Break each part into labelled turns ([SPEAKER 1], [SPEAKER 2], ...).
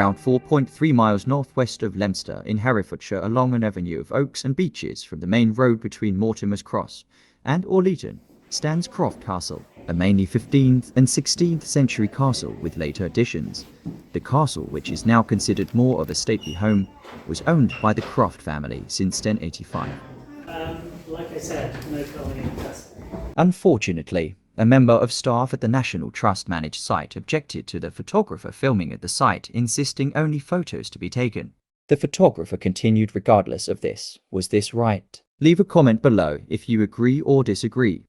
[SPEAKER 1] around 4.3 miles northwest of Leominster in Herefordshire along an avenue of oaks and beeches from the main road between Mortimer's Cross and Orleaton, stands Croft Castle, a mainly 15th and 16th century castle with later additions. The castle, which is now considered more of a stately home, was owned by the Croft family since 1085.
[SPEAKER 2] Like I said, no filming.
[SPEAKER 1] Unfortunately, a member of staff at the National Trust managed site objected to the photographer filming at the site, insisting only photos to be taken. The photographer continued regardless of this. Was this right? Leave a comment below if you agree or disagree.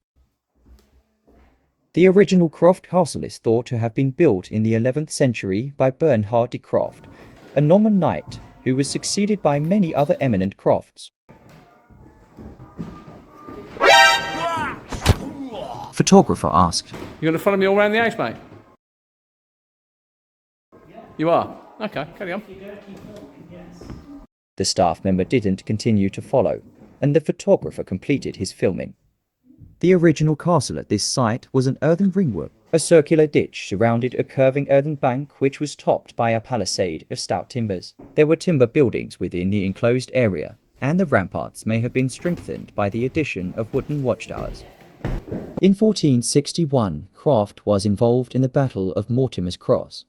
[SPEAKER 1] The original Croft Castle is thought to have been built in the 11th century by Bernhard de Croft, a Norman knight who was succeeded by many other eminent crofts. Photographer asked,
[SPEAKER 3] "You going to follow me all around the house, mate?" You are? Okay, carry on.
[SPEAKER 1] The staff member didn't continue to follow, and the photographer completed his filming. The original castle at this site was an earthen ringwork. A circular ditch surrounded a curving earthen bank which was topped by a palisade of stout timbers. There were timber buildings within the enclosed area, and the ramparts may have been strengthened by the addition of wooden watchtowers. In 1461, Croft was involved in the Battle of Mortimer's Cross.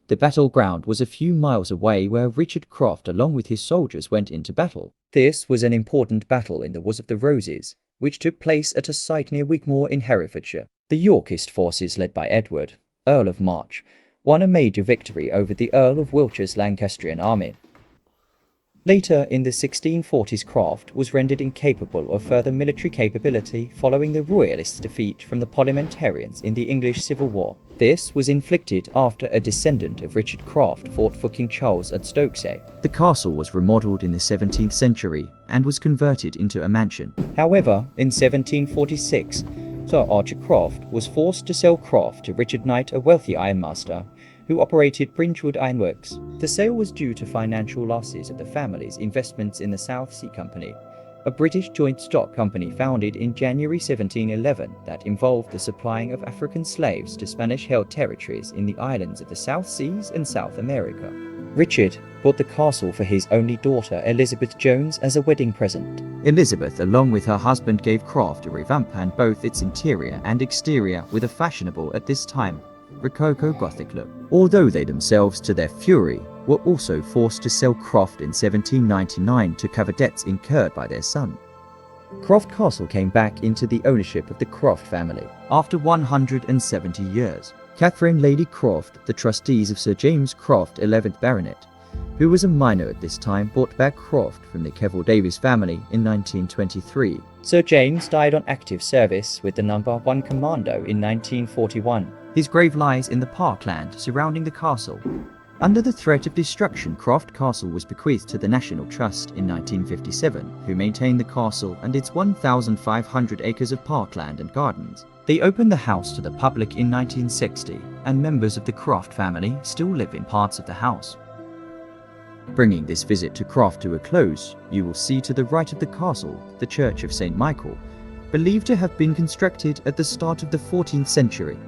[SPEAKER 1] The battleground was a few miles away where Richard Croft along with his soldiers went into battle. This was an important battle in the Wars of the Roses, which took place at a site near Wigmore in Herefordshire. The Yorkist forces led by Edward, Earl of March, won a major victory over the Earl of Wiltshire's Lancastrian army. Later in the 1640s, Croft was rendered incapable of further military capability following the Royalists' defeat from the Parliamentarians in the English Civil War. This was inflicted after a descendant of Richard Croft fought for King Charles at Stokesay. The castle was remodelled in the 17th century and was converted into a mansion. However, in 1746, Sir Archer Croft was forced to sell Croft to Richard Knight, a wealthy ironmaster, who operated Brinchwood Ironworks. The sale was due to financial losses of the family's investments in the South Sea Company, a British joint stock company founded in January 1711 that involved the supplying of African slaves to Spanish-held territories in the islands of the South Seas and South America. Richard bought the castle for his only daughter, Elizabeth Jones, as a wedding present. Elizabeth, along with her husband, gave Croft a revamp and both its interior and exterior with a fashionable, at this time, Rococo Gothic look. Although they themselves, to their fury, were also forced to sell Croft in 1799 to cover debts incurred by their son. Croft Castle came back into the ownership of the Croft family after 170 years. Catherine Lady Croft, the trustees of Sir James Croft, 11th Baronet, who was a minor at this time, bought back Croft from the Kevil Davis family in 1923. Sir James died on active service with the No. 1 Commando in 1941. His grave lies in the parkland surrounding the castle. Under the threat of destruction, Croft Castle was bequeathed to the National Trust in 1957, who maintained the castle and its 1,500 acres of parkland and gardens. They opened the house to the public in 1960, and members of the Croft family still live in parts of the house. Bringing this visit to Croft to a close, you will see to the right of the castle the Church of St. Michael, believed to have been constructed at the start of the 14th century.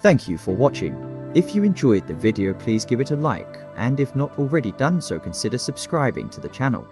[SPEAKER 1] Thank you for watching. If you enjoyed the video, please give it a like, and if not already done so, consider subscribing to the channel.